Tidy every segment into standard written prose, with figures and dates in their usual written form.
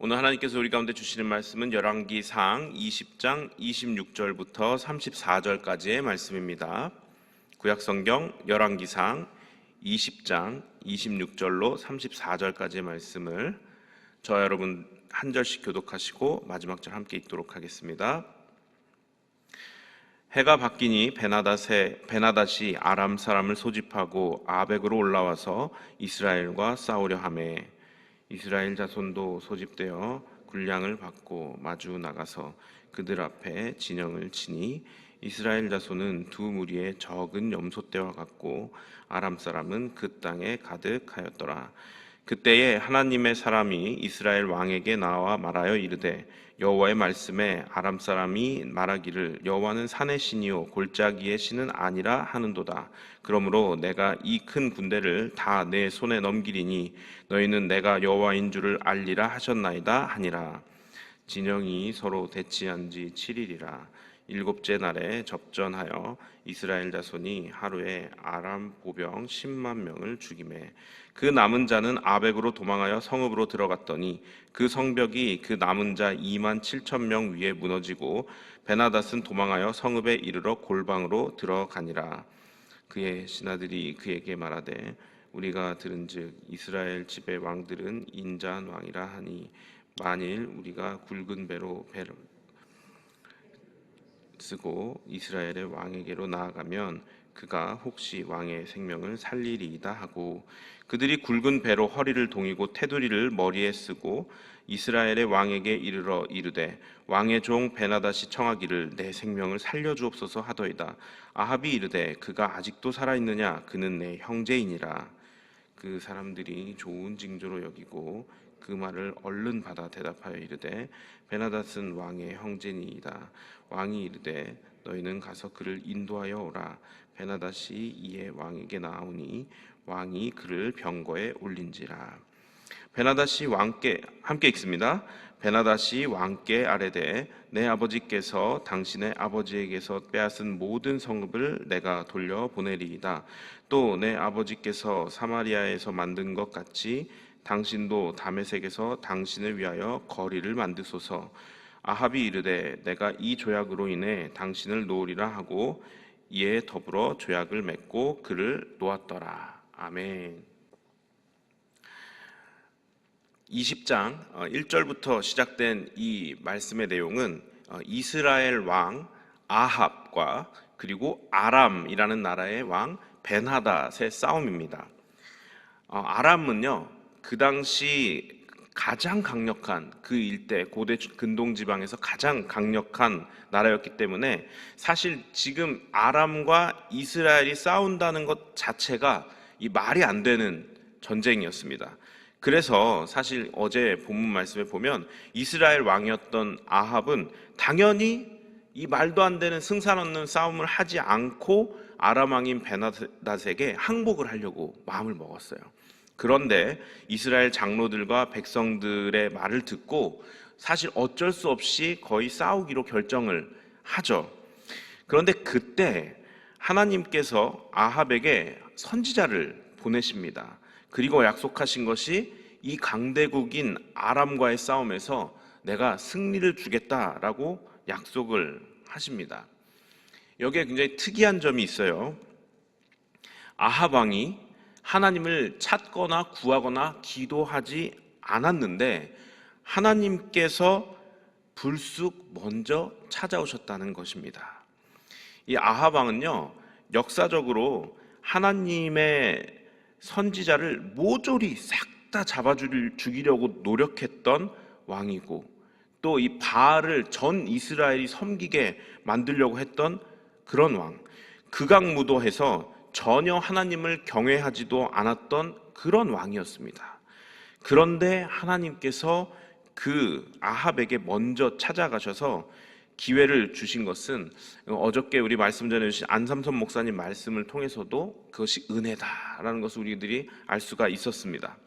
오늘 하나님께서 우리 가운데 주시는 말씀은 열왕기상 20장 26절부터 34절까지의 말씀입니다. 구약성경 열왕기상 20장 26절로 34절까지의 말씀을 저와 여러분 한 절씩 교독하시고 마지막 절 함께 읽도록 하겠습니다. 해가 바뀌니 베나닷이 아람 사람을 소집하고 아벡으로 올라와서 이스라엘과 싸우려 하매 이스라엘 자손도 소집되어 군량을 받고 마주 나가서 그들 앞에 진영을 치니 이스라엘 자손은 두 무리의 적은 염소떼와 같고 아람 사람은 그 땅에 가득하였더라. 그때에 하나님의 사람이 이스라엘 왕에게 나와 말하여 이르되 여호와의 말씀에 아람 사람이 말하기를 여호와는 산의 신이요 골짜기의 신은 아니라 하는도다. 그러므로 내가 이 큰 군대를 다 내 손에 넘기리니 너희는 내가 여호와인 줄을 알리라 하셨나이다 하니라. 진영이 서로 대치한 지 7일이라. 일곱째 날에 접전하여 이스라엘 자손이 하루에 아람 보병 10만 명을 죽이매 그 남은 자는 아벡으로 도망하여 성읍으로 들어갔더니 그 성벽이 그 남은 자 2만 7천 명 위에 무너지고 베나닷은 도망하여 성읍에 이르러 골방으로 들어가니라. 그의 신하들이 그에게 말하되 우리가 들은즉 이스라엘 집의 왕들은 인자한 왕이라 하니 만일 우리가 굵은 배로 쓰고 이스라엘의 왕에게로 나아가면 그가 혹시 왕의 생명을 살리리이다 하고 그들이 굵은 배로 허리를 동이고 테두리를 머리에 쓰고 이스라엘의 왕에게 이르러 이르되 왕의 종 베나닷이 청하기를 내 생명을 살려주옵소서 하더이다. 아합이 이르되 그가 아직도 살아있느냐 그는 내 형제이니라. 그 사람들이 좋은 징조로 여기고 그 말을 얼른 받아 대답하여 이르되 베나닷은 왕의 형제니이다. 왕이 이르되 너희는 가서 그를 인도하여 오라. 베나닷이 이에 왕에게 나오니 왕이 그를 병거에 올린지라. 베나닷이 왕께 함께 읽습니다. 베나닷이 왕께 아뢰되 내 아버지께서 당신의 아버지에게서 빼앗은 모든 성읍을 내가 돌려보내리이다. 또 내 아버지께서 사마리아에서 만든 것 같이 당신도 다메섹에서 당신을 위하여 거리를 만드소서. 아합이 이르되 내가 이 조약으로 인해 당신을 놓으리라 하고 이에 더불어 조약을 맺고 그를 놓았더라. 아멘. 20장 1절부터 시작된 이 말씀의 내용은 이스라엘 왕 아합과 그리고 아람이라는 나라의 왕 벤하닷의 싸움입니다. 아람은요, 그 당시 가장 강력한 그 일대 고대 근동 지방에서 가장 강력한 나라였기 때문에 사실 지금 아람과 이스라엘이 싸운다는 것 자체가 이 말이 안 되는 전쟁이었습니다. 그래서 사실 어제 본문 말씀에 보면 이스라엘 왕이었던 아합은 당연히 이 말도 안 되는 승산 없는 싸움을 하지 않고 아람 왕인 베나닷에게 항복을 하려고 마음을 먹었어요. 그런데 이스라엘 장로들과 백성들의 말을 듣고 사실 어쩔 수 없이 거의 싸우기로 결정을 하죠. 그런데 그때 하나님께서 아합에게 선지자를 보내십니다. 그리고 약속하신 것이 이 강대국인 아람과의 싸움에서 내가 승리를 주겠다라고 약속을 하십니다. 여기에 굉장히 특이한 점이 있어요. 아합 왕이 하나님을 찾거나 구하거나 기도하지 않았는데 하나님께서 불쑥 먼저 찾아오셨다는 것입니다. 이 아합 왕은요, 역사적으로 하나님의 선지자를 모조리 싹 다 잡아 죽이려고 노력했던 왕이고 또 이 바알을 전 이스라엘이 섬기게 만들려고 했던 그런 왕, 극악무도해서 전혀 하나님을 경외하지도 않았던 그런 왕이었습니다. 그런데 하나님께서 그 아합에게 먼저 찾아가셔서 기회를 주신 것은 어저께 우리 말씀 전해주신 안삼선 목사님 말씀을 통해서도 그것이 은혜다라는 것을 우리들이 알 수가 있었습니다.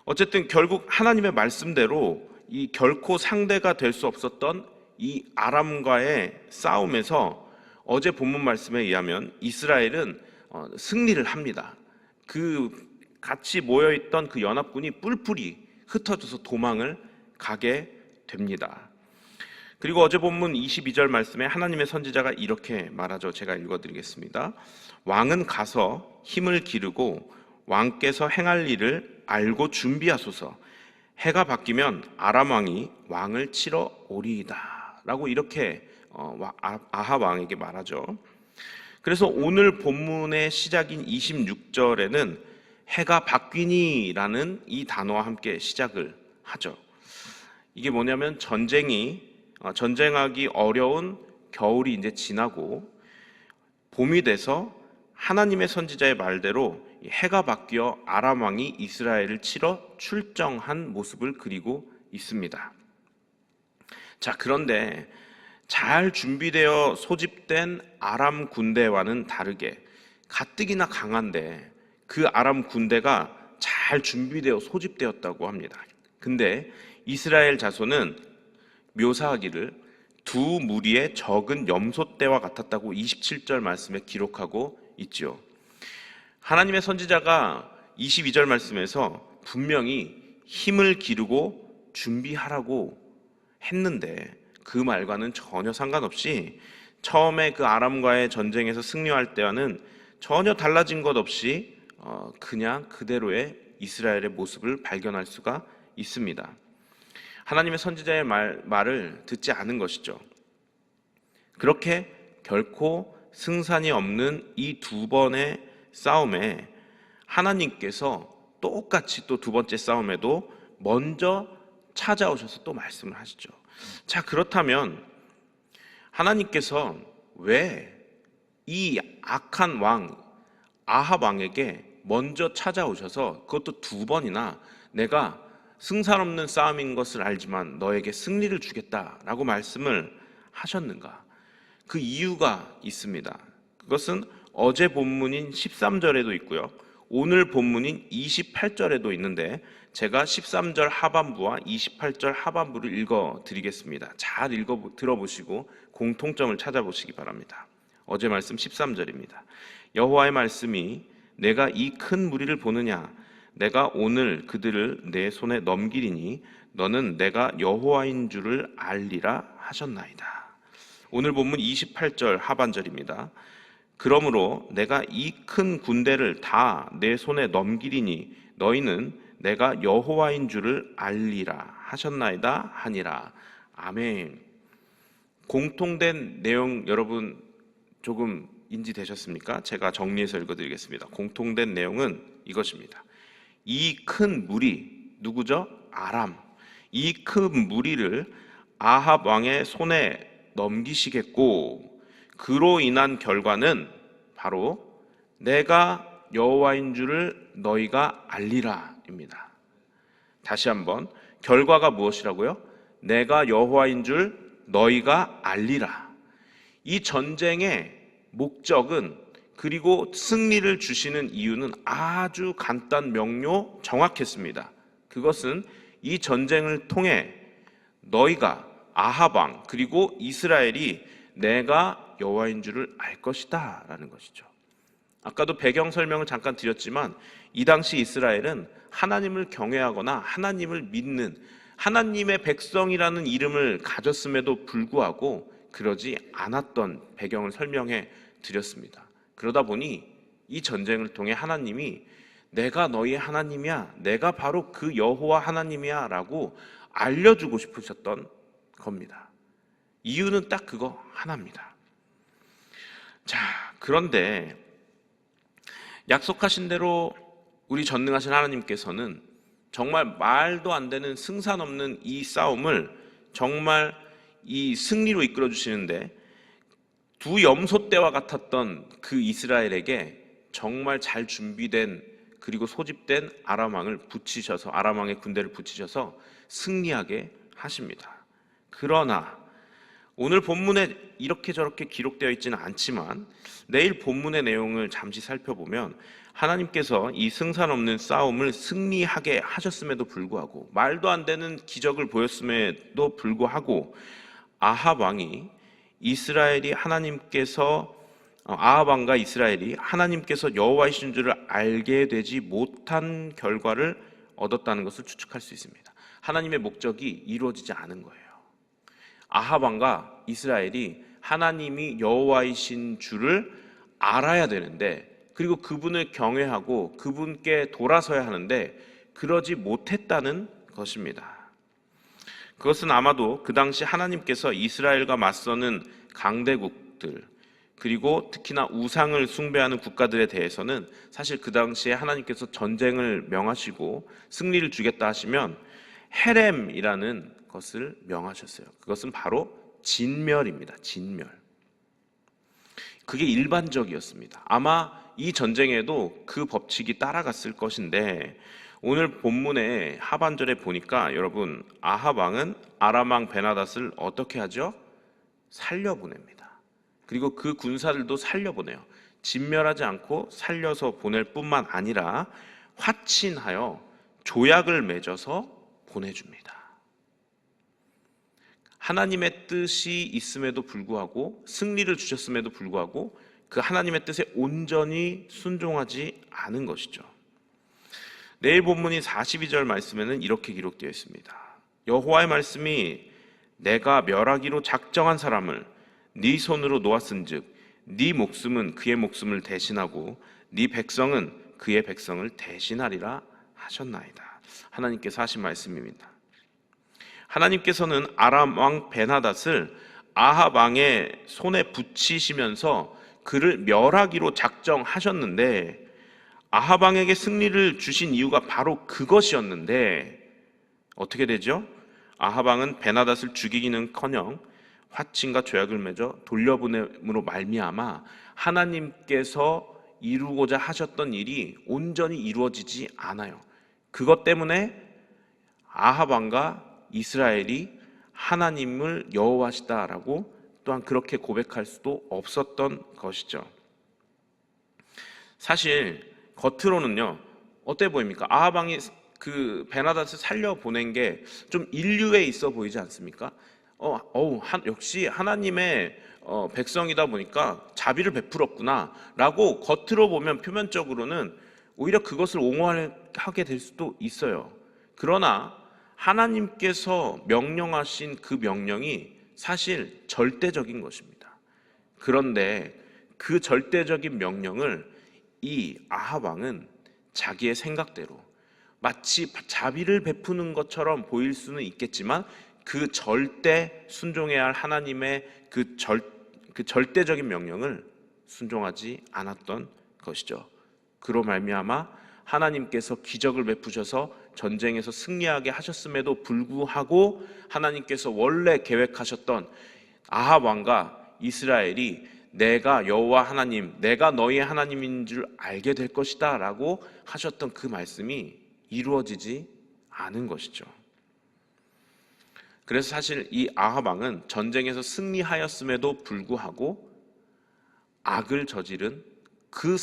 어쨌든 결국 하나님의 말씀대로 이 결코 상대가 될 수 없었던 이 아람과의 싸움에서 어제 본문 말씀에 의하면 이스라엘은 승리를 합니다. 그 같이 모여있던 그 연합군이 뿔뿔이 흩어져서 도망을 가게 됩니다. 그리고 어제 본문 22절 말씀에 하나님의 선지자가 이렇게 말하죠. 제가 읽어드리겠습니다. 왕은 가서 힘을 기르고 왕께서 행할 일을 알고 준비하소서. 해가 바뀌면 아람 왕이 왕을 치러 오리이다 라고 이렇게 아합 왕에게 말하죠. 그래서 오늘 본문의 시작인 26절에는 해가 바뀌니라는 이 단어와 함께 시작을 하죠. 이게 뭐냐면 전쟁하기 어려운 겨울이 이제 지나고 봄이 돼서 하나님의 선지자의 말대로 해가 바뀌어 아람 왕이 이스라엘을 치러 출정한 모습을 그리고 있습니다. 자, 그런데 잘 준비되어 소집된 아람 군대와는 다르게 가뜩이나 강한데 그 아람 군대가 잘 준비되어 소집되었다고 합니다. 근데 이스라엘 자손은 묘사하기를 두 무리의 적은 염소떼와 같았다고 27절 말씀에 기록하고 있죠. 하나님의 선지자가 22절 말씀에서 분명히 힘을 기르고 준비하라고 했는데 그 말과는 전혀 상관없이 처음에 그 아람과의 전쟁에서 승리할 때와는 전혀 달라진 것 없이 그냥 그대로의 이스라엘의 모습을 발견할 수가 있습니다. 하나님의 선지자의 말을 듣지 않은 것이죠. 그렇게 결코 승산이 없는 이 두 번의 싸움에 하나님께서 똑같이 또 두 번째 싸움에도 먼저 찾아오셔서 또 말씀을 하시죠. 자, 그렇다면 하나님께서 왜 이 악한 왕 아합 왕에게 먼저 찾아오셔서 그것도 두 번이나 내가 승산 없는 싸움인 것을 알지만 너에게 승리를 주겠다라고 말씀을 하셨는가? 그 이유가 있습니다. 그것은 어제 본문인 13절에도 있고요. 오늘 본문인 28절에도 있는데 제가 13절 하반부와 28절 하반부를 읽어드리겠습니다. 잘 들어보시고 공통점을 찾아보시기 바랍니다. 어제 말씀 13절입니다. 여호와의 말씀이 내가 이 큰 무리를 보느냐? 내가 오늘 그들을 내 손에 넘기리니 너는 내가 여호와인 줄을 알리라 하셨나이다. 오늘 본문 28절 하반절입니다. 그러므로 내가 이 큰 군대를 다 내 손에 넘기리니 너희는 내가 여호와인 줄을 알리라 하셨나이다 하니라. 아멘. 공통된 내용 여러분 조금 인지되셨습니까? 제가 정리해서 읽어드리겠습니다. 공통된 내용은 이것입니다. 이 큰 무리, 누구죠? 아람. 이 큰 무리를 아합 왕의 손에 넘기시겠고 그로 인한 결과는 바로 내가 여호와인 줄을 너희가 알리라입니다. 다시 한번 결과가 무엇이라고요? 내가 여호와인 줄 너희가 알리라. 이 전쟁의 목적은 그리고 승리를 주시는 이유는 아주 간단 명료 정확했습니다. 그것은 이 전쟁을 통해 너희가 아합 왕 그리고 이스라엘이 내가 여호와인 줄을 알 것이다 라는 것이죠. 아까도 배경 설명을 잠깐 드렸지만 이 당시 이스라엘은 하나님을 경외하거나 하나님을 믿는 하나님의 백성이라는 이름을 가졌음에도 불구하고 그러지 않았던 배경을 설명해 드렸습니다. 그러다 보니 이 전쟁을 통해 하나님이 내가 너희의 하나님이야, 내가 바로 그 여호와 하나님이야 라고 알려주고 싶으셨던 겁니다. 이유는 딱 그거 하나입니다. 자, 그런데 약속하신 대로 우리 전능하신 하나님께서는 정말 말도 안 되는 승산 없는 이 싸움을 정말 이 승리로 이끌어 주시는데 두 염소떼와 같았던 그 이스라엘에게 정말 잘 준비된 그리고 소집된 아람 왕을 붙이셔서 아람 왕의 군대를 붙이셔서 승리하게 하십니다. 그러나 오늘 본문에 이렇게 저렇게 기록되어 있지는 않지만 내일 본문의 내용을 잠시 살펴보면 하나님께서 이 승산 없는 싸움을 승리하게 하셨음에도 불구하고 말도 안 되는 기적을 보였음에도 불구하고 아합 왕이 아합 왕과 이스라엘이 하나님께서 여호와이신 줄을 알게 되지 못한 결과를 얻었다는 것을 추측할 수 있습니다. 하나님의 목적이 이루어지지 않은 거예요. 아합 왕과 이스라엘이 하나님이 여호와이신 줄을 알아야 되는데, 그리고 그분을 경외하고 그분께 돌아서야 하는데 그러지 못했다는 것입니다. 그것은 아마도 그 당시 하나님께서 이스라엘과 맞서는 강대국들, 그리고 특히나 우상을 숭배하는 국가들에 대해서는 사실 그 당시에 하나님께서 전쟁을 명하시고 승리를 주겠다 하시면 헤렘이라는 것을 명하셨어요. 그것은 바로 진멸입니다. 진멸. 그게 일반적이었습니다. 아마 이 전쟁에도 그 법칙이 따라갔을 것인데, 오늘 본문의 하반절에 보니까 여러분, 아합 왕은 아람 왕 베나닷을 어떻게 하죠? 살려보냅니다. 그리고 그 군사들도 살려보내요. 진멸하지 않고 살려서 보낼 뿐만 아니라 화친하여 조약을 맺어서 보내줍니다. 하나님의 뜻이 있음에도 불구하고, 승리를 주셨음에도 불구하고 그 하나님의 뜻에 온전히 순종하지 않은 것이죠. 내일 본문인 42절 말씀에는 이렇게 기록되어 있습니다. 여호와의 말씀이 내가 멸하기로 작정한 사람을 네 손으로 놓았은즉 네 목숨은 그의 목숨을 대신하고 네 백성은 그의 백성을 대신하리라 하셨나이다. 하나님께서 하신 말씀입니다. 하나님께서는 아람 왕 베나닷을 아합 왕의 손에 붙이시면서 그를 멸하기로 작정하셨는데, 아합 왕에게 승리를 주신 이유가 바로 그것이었는데 어떻게 되죠? 아합 왕은 베나닷을 죽이기는커녕 화친과 조약을 맺어 돌려보냄으로 말미암아 하나님께서 이루고자 하셨던 일이 온전히 이루어지지 않아요. 그것 때문에 아합 왕과 이스라엘이 하나님을 여호와시다라고 또한 그렇게 고백할 수도 없었던 것이죠. 사실 겉으로는요, 어때 보입니까? 아합 왕이 그 베나닷을 살려 보낸 게 좀 인류에 있어 보이지 않습니까? 역시 하나님의 백성이다 보니까 자비를 베풀었구나라고 겉으로 보면, 표면적으로는 오히려 그것을 옹호하게 될 수도 있어요. 그러나 하나님께서 명령하신 그 명령이 사실 절대적인 것입니다. 그런데 그 절대적인 명령을 이 아합 왕은 자기의 생각대로, 마치 자비를 베푸는 것처럼 보일 수는 있겠지만 그 절대 순종해야 할 하나님의 그 절대적인 명령을 순종하지 않았던 것이죠. 그로 말미암아 하나님께서 기적을 베푸셔서 전쟁에서 승리하게 하셨음에도 불구하고 하나님께서 원래 계획하셨던 아합 왕과 이스라엘이 내가 여호와 하나님, 내가 너희의 하나님인 줄 알게 될 것이다 라고 하셨던 그 말씀이 이루어지지 않은 것이죠. 그래서 사실 이 아합 왕은 전쟁에서 승리하였음에도 불구하고 악을 저지른 그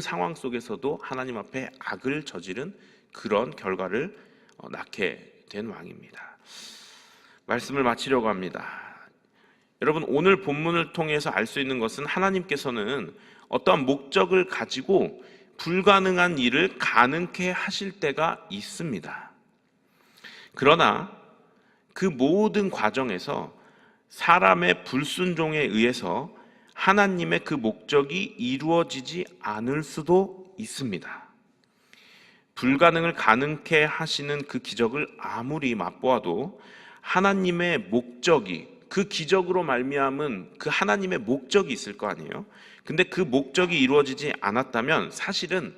상황 속에서도 하나님 앞에 악을 저지른 그런 결과를 낳게 된 왕입니다. 말씀을 마치려고 합니다. 여러분, 오늘 본문을 통해서 알 수 있는 것은 하나님께서는 어떠한 목적을 가지고 불가능한 일을 가능케 하실 때가 있습니다. 그러나 그 모든 과정에서 사람의 불순종에 의해서 하나님의 그 목적이 이루어지지 않을 수도 있습니다. 불가능을 가능케 하시는 그 기적을 아무리 맛보아도 하나님의 목적이, 그 기적으로 말미암은 그 하나님의 목적이 있을 거 아니에요. 근데 그 목적이 이루어지지 않았다면 사실은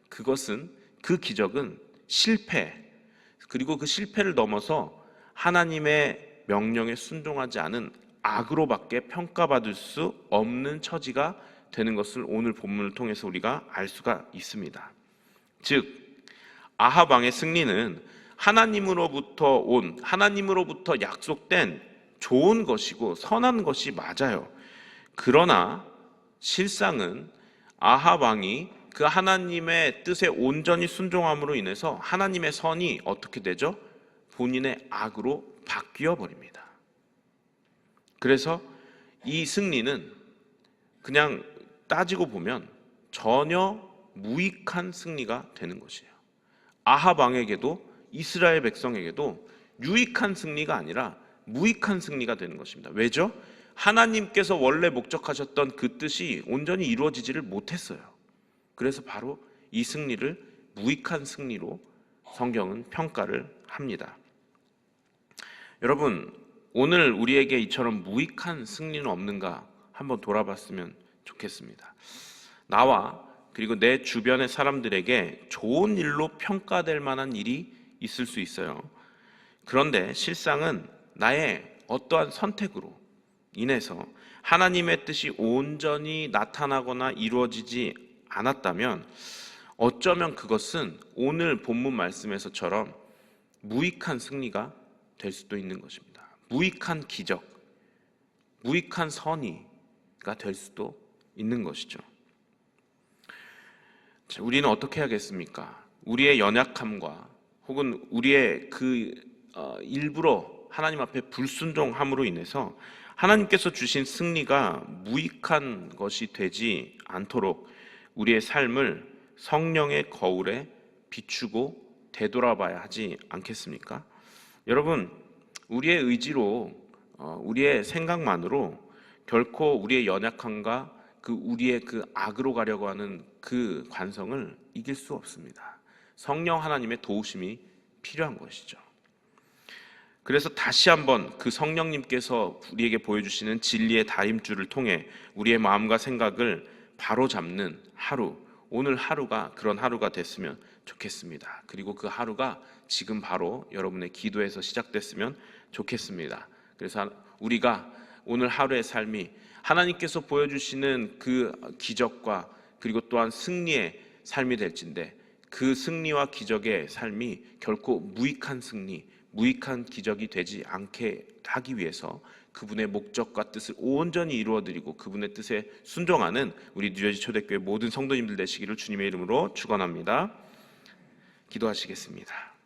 그것은, 그 기적은 실패, 그리고 그 실패를 넘어서 하나님의 명령에 순종하지 않은 악으로밖에 평가받을 수 없는 처지가 되는 것을 오늘 본문을 통해서 우리가 알 수가 있습니다. 즉 아합 왕의 승리는 하나님으로부터 약속된 좋은 것이고 선한 것이 맞아요. 그러나 실상은 아합 왕이 그 하나님의 뜻에 온전히 순종함으로 인해서 하나님의 선이 어떻게 되죠? 본인의 악으로 바뀌어 버립니다. 그래서 이 승리는 그냥 따지고 보면 전혀 무익한 승리가 되는 것이에요. 아합 왕에게도 이스라엘 백성에게도 유익한 승리가 아니라 무익한 승리가 되는 것입니다. 왜죠? 하나님께서 원래 목적하셨던 그 뜻이 온전히 이루어지지를 못했어요. 그래서 바로 이 승리를 무익한 승리로 성경은 평가를 합니다. 여러분, 오늘 우리에게 이처럼 무익한 승리는 없는가 한번 돌아봤으면 좋겠습니다. 나와 그리고 내 주변의 사람들에게 좋은 일로 평가될 만한 일이 있을 수 있어요. 그런데 실상은 나의 어떠한 선택으로 인해서 하나님의 뜻이 온전히 나타나거나 이루어지지 않았다면 어쩌면 그것은 오늘 본문 말씀에서처럼 무익한 승리가 될 수도 있는 것입니다. 무익한 기적, 무익한 선의가 될 수도 있는 것이죠. 자, 우리는 어떻게 해야겠습니까? 우리의 연약함과 혹은 우리의 일부러 하나님 앞에 불순종함으로 인해서 하나님께서 주신 승리가 무익한 것이 되지 않도록 우리의 삶을 성령의 거울에 비추고 되돌아봐야 하지 않겠습니까? 여러분, 우리의 의지로 우리의 생각만으로 결코 우리의 연약함과 우리의 악으로 가려고 하는 그 관성을 이길 수 없습니다. 성령 하나님의 도우심이 필요한 것이죠. 그래서 다시 한번 그 성령님께서 우리에게 보여주시는 진리의 다림줄을 통해 우리의 마음과 생각을 바로잡는 하루, 오늘 하루가 그런 하루가 됐으면 좋겠습니다. 그리고 그 하루가 지금 바로 여러분의 기도에서 시작됐으면 좋겠습니다. 그래서 우리가 오늘 하루의 삶이 하나님께서 보여주시는 그 기적과 그리고 또한 승리의 삶이 될진데 그 승리와 기적의 삶이 결코 무익한 승리, 무익한 기적이 되지 않게 하기 위해서 그분의 목적과 뜻을 온전히 이루어드리고 그분의 뜻에 순종하는 우리 뉴저지 초대교회 모든 성도님들 되시기를 주님의 이름으로 축원합니다. 기도하시겠습니다.